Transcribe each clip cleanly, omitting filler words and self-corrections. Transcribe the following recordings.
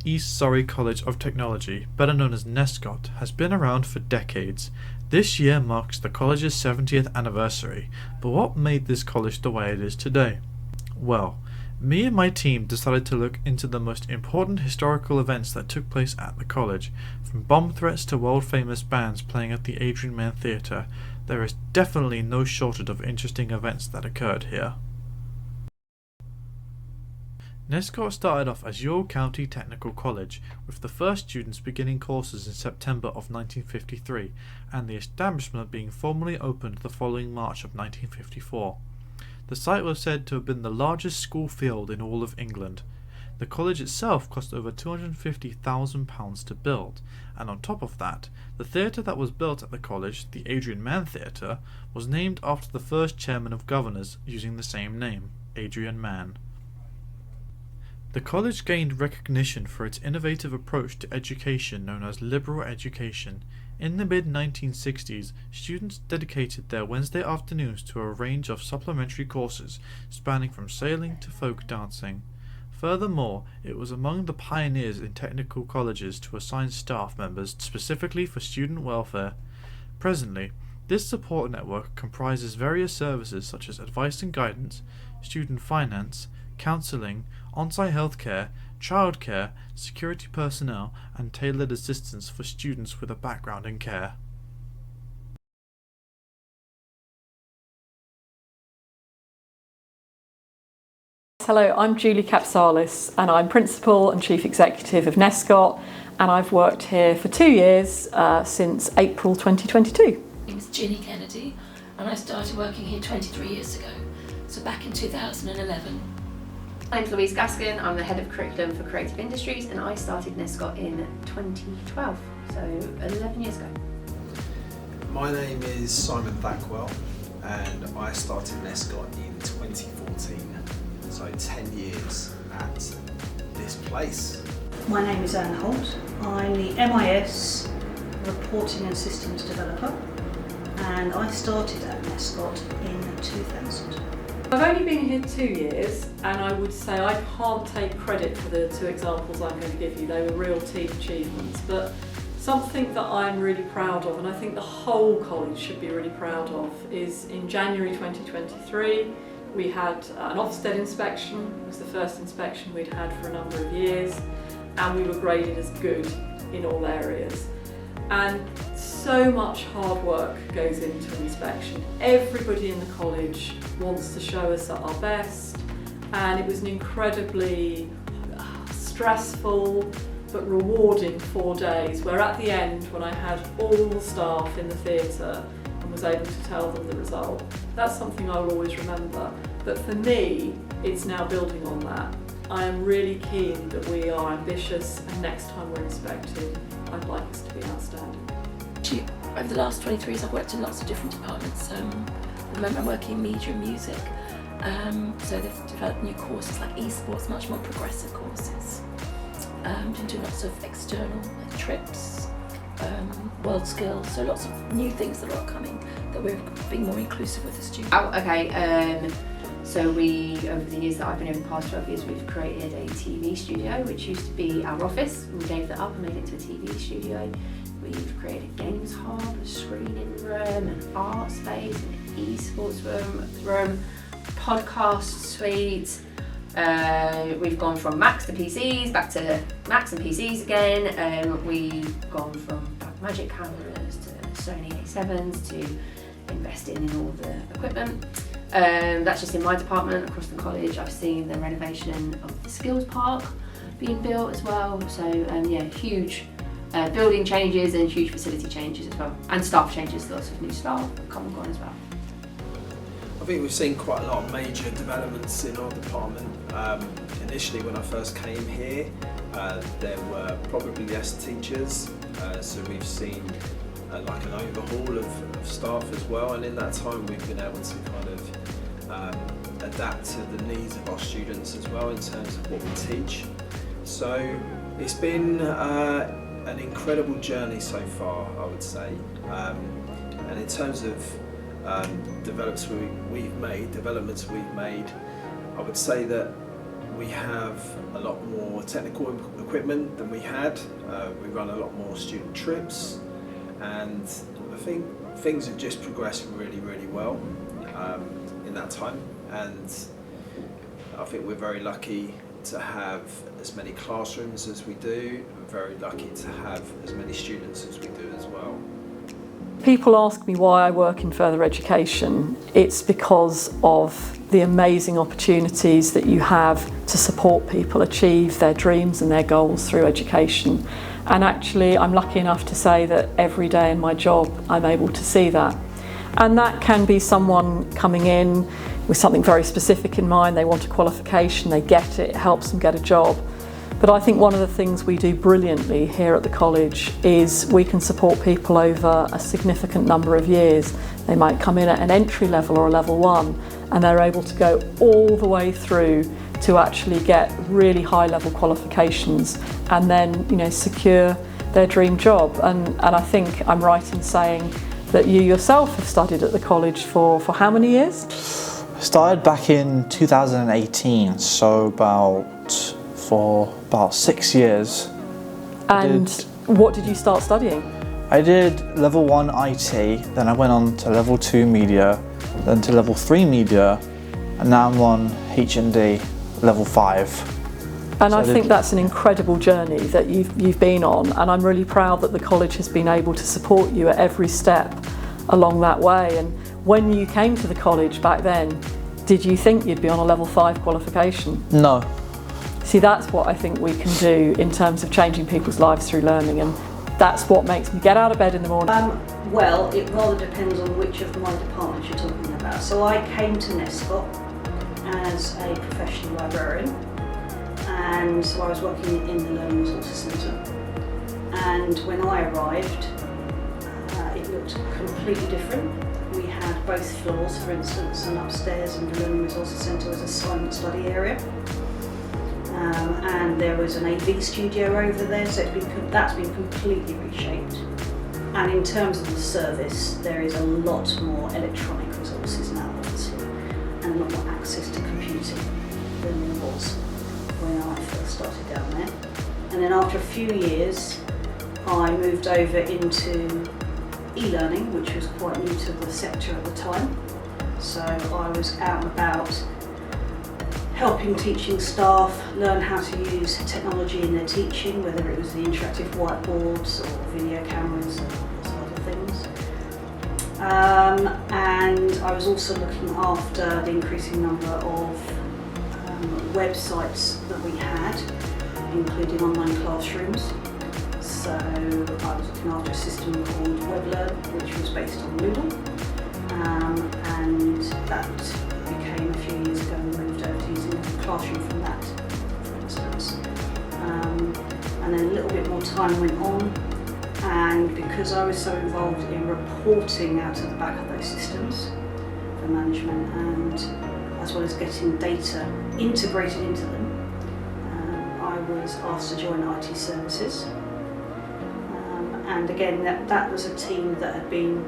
East Surrey College of Technology, better known as NESCOT, has been around for decades. This year marks the college's 70th anniversary, but what made this college the way it is today? Well, me and my team decided to look into the most important historical events that took place at the college. From bomb threats to world-famous bands playing at the Adrian Mann Theatre, there is definitely no shortage of interesting events that occurred here. NESCOT started off as York County Technical College, with the first students beginning courses in September of 1953, and the establishment being formally opened the following March of 1954. The site was said to have been the largest school field in all of England. The college itself cost over £250,000 to build, and on top of that, the theatre that was built at the college, the Adrian Mann Theatre, was named after the first chairman of governors using the same name, Adrian Mann. The college gained recognition for its innovative approach to education known as liberal education. In the mid-1960s, students dedicated their Wednesday afternoons to a range of supplementary courses spanning from sailing to folk dancing. Furthermore, it was among the pioneers in technical colleges to assign staff members specifically for student welfare. Presently, this support network comprises various services such as advice and guidance, student finance, counselling, on-site healthcare, childcare, security personnel, and tailored assistance for students with a background in care. Hello, I'm Julie Capsalis and I'm Principal and Chief Executive of NESCOT, and I've worked here for 2 years since April 2022. My name is Ginny Kennedy and I started working here 23 years ago, so back in 2011. My name's Louise Gaskin, I'm the Head of Curriculum for Creative Industries, and I started NESCOT in 2012, so 11 years ago. My name is Simon Blackwell and I started NESCOT in 2014, so 10 years at this place. My name is Anne Holt. I'm the MIS Reporting and Systems Developer, and I started at NESCOT in 2000. I've only been here 2 years, and I would say I can't take credit for the 2 examples I'm going to give you. They were real team achievements, but something that I'm really proud of, and I think the whole college should be really proud of, is in January 2023 we had an Ofsted inspection. It was the first inspection we'd had for a number of years, and we were graded as good in all areas. And so much hard work goes into an inspection. Everybody in the college wants to show us at our best, and it was an incredibly stressful but rewarding 4 days, where at the end, when I had all the staff in the theatre and was able to tell them the result, that's something I will always remember. But for me, it's now building on that. I am really keen that we are ambitious, and next time we're inspected, I'd like us to be outstanding. Actually, over the last 23 years I've worked in lots of different departments. At the moment I'm working in media and music, so they've developed new courses like esports, much more progressive courses. Been doing lots of external trips, world skills, so lots of new things that are coming that we're being more inclusive with the students. So we, over the years that I've been here, the past 12 years, we've created a TV studio, which used to be our office. We gave that up and made it to a TV studio. We've created a games hub, a screening room, an art space, an esports room, podcast suite. We've gone from Macs to PCs, back to Macs and PCs again. We've gone from Blackmagic cameras to Sony A7s to investing in all the equipment. That's just in my department. Across the college, I've seen the renovation of the skills park being built as well. So huge building changes and huge facility changes as well, and staff changes. Lots of new staff come and gone as well. I think we've seen quite a lot of major developments in our department. Initially when I first came here, there were probably less teachers, so we've seen like an overhaul of staff as well, and in that time we've been able to kind of adapt to the needs of our students as well in terms of what we teach. So it's been an incredible journey so far, I would say, and in terms of developments we've made, I would say that we have a lot more technical equipment than we had. We run a lot more student trips, and I think things have just progressed really, really well in that time. And I think we're very lucky to have as many classrooms as we do. We're very lucky to have as many students as we do as well. People ask me why I work in further education. It's because of the amazing opportunities that you have to support people achieve their dreams and their goals through education. And actually, I'm lucky enough to say that every day in my job, I'm able to see that. And that can be someone coming in with something very specific in mind. They want a qualification, they get it, it helps them get a job. But I think one of the things we do brilliantly here at the college is we can support people over a significant number of years. They might come in at an entry level or a level 1, and they're able to go all the way through to actually get really high level qualifications and then, you know, secure their dream job. And I think I'm right in saying that you yourself have studied at the college for how many years? I started back in 2018, so for about 6 years. And what did you start studying? I did level 1 IT, then I went on to level 2 media, then to level 3 media, and now I'm on H&D level 5. And so I think that's an incredible journey that you've been on, and I'm really proud that the college has been able to support you at every step along that way. And when you came to the college back then, did you think you'd be on a level 5 qualification? No. See, that's what I think we can do in terms of changing people's lives through learning, and that's what makes me get out of bed in the morning. Well, it rather depends on which of my departments you're talking about. So I came to NESCOT as a professional librarian, and so I was working in the Learning Resources Centre. And when I arrived, it looked completely different. We had both floors, for instance, and upstairs in the Learning Resources Centre was a silent study area. And there was an AV studio over there, so that's been completely reshaped. And in terms of the service, there is a lot more electronic resources now, obviously, and a lot more access to computing than there was when I first started down there. And then after a few years, I moved over into e-learning, which was quite new to the sector at the time. So I was out and about helping teaching staff learn how to use technology in their teaching, whether it was the interactive whiteboards or video cameras and lots of other things. And I was also looking after the increasing number of websites that we had, including online classrooms. So I was looking after a system called WebLearn, which was based on Moodle, and that became a few years ago and moved over to using a classroom from that, for instance. And then a little bit more time went on, and because I was so involved in reporting out of the back of those systems for management, and as well as getting data integrated into them, I was asked to join IT services. And again, that was a team that had been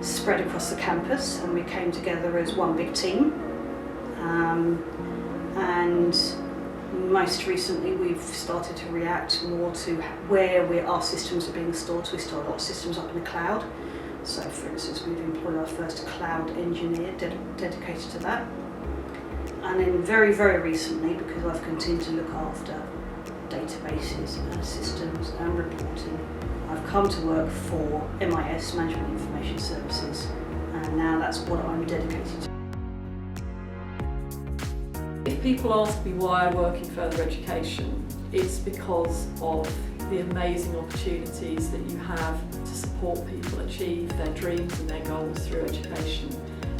spread across the campus, and we came together as one big team. And most recently we've started to react more to where our systems are being stored. So we store a lot of systems up in the cloud. So for instance, we've employed our first cloud engineer dedicated to that. And then very, very recently, because I've continued to look after databases and systems and reporting, I've come to work for MIS, Management Information Services, and now that's what I'm dedicated to. If people ask me why I work in further education, it's because of the amazing opportunities that you have to support people achieve their dreams and their goals through education.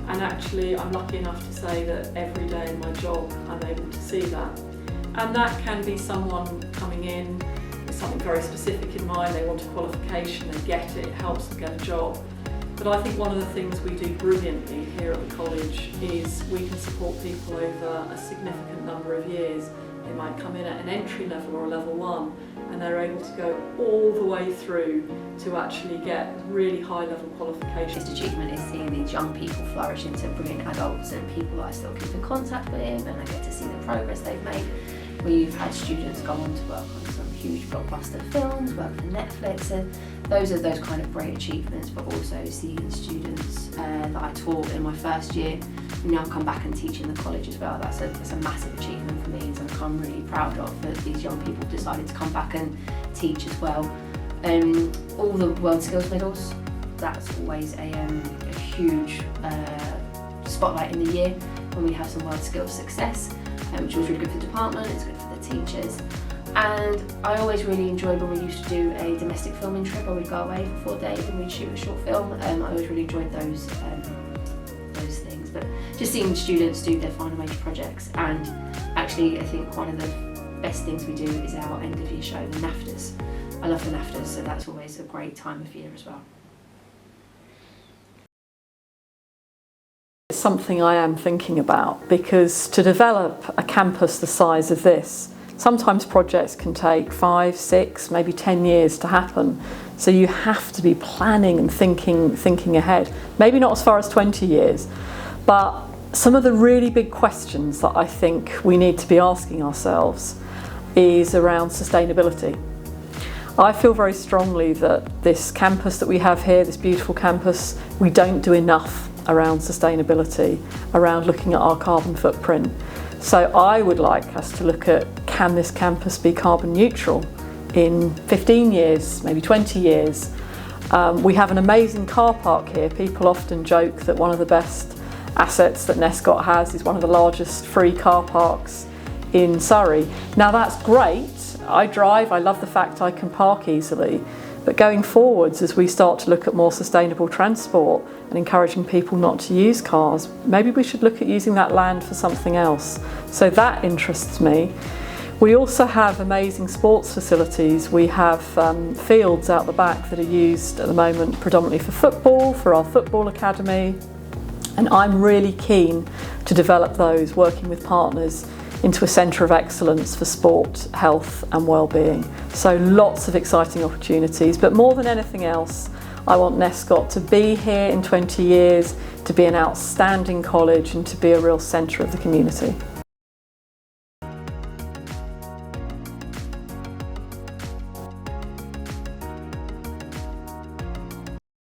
And actually, I'm lucky enough to say that every day in my job, I'm able to see that. And that can be someone coming in with something very specific in mind. They want a qualification, they get it, it helps them get a job. But I think one of the things we do brilliantly here at the college is we can support people over a significant number of years They might come in at an entry level or a level 1, and they're able to go all the way through to actually get really high level qualifications. Biggest achievement is seeing these young people flourish into brilliant adults and people that I still keep in contact with, and I get to see the progress they've made. We've had students go on to work on some huge blockbuster films, work for Netflix, and those are those kind of great achievements, but also seeing students that I taught in my first year now come back and teach in the college as well. That's a massive achievement for me, and something I'm really proud of, that these young people decided to come back and teach as well. All the World Skills medals, that's always a huge spotlight in the year when we have some World Skills success, which was really good for the department, it's good for the teachers. And I always really enjoyed when we used to do a domestic filming trip where we'd go away for 4 days and we'd shoot a short film. I always really enjoyed those things. But just seeing students do their final major projects, and actually I think one of the best things we do is our end of year show, the NAFTAs. I love the NAFTAs, so that's always a great time of year as well. It's something I am thinking about, because to develop a campus the size of this, sometimes projects can take 5, 6, maybe 10 years to happen. So you have to be planning and thinking ahead. Maybe not as far as 20 years, but some of the really big questions that I think we need to be asking ourselves is around sustainability. I feel very strongly that this campus that we have here, this beautiful campus, we don't do enough around sustainability, around looking at our carbon footprint. So I would like us to look at, can this campus be carbon neutral in 15 years, maybe 20 years? We have an amazing car park here. People often joke that one of the best assets that NESCOT has is one of the largest free car parks in Surrey. Now that's great. I drive, I love the fact I can park easily. But going forwards, as we start to look at more sustainable transport and encouraging people not to use cars, maybe we should look at using that land for something else. So that interests me. We also have amazing sports facilities. We have fields out the back that are used at the moment predominantly for football, for our football academy. And I'm really keen to develop those, working with partners, into a centre of excellence for sport, health and well-being. So lots of exciting opportunities, but more than anything else, I want NESCOT to be here in 20 years, to be an outstanding college and to be a real centre of the community.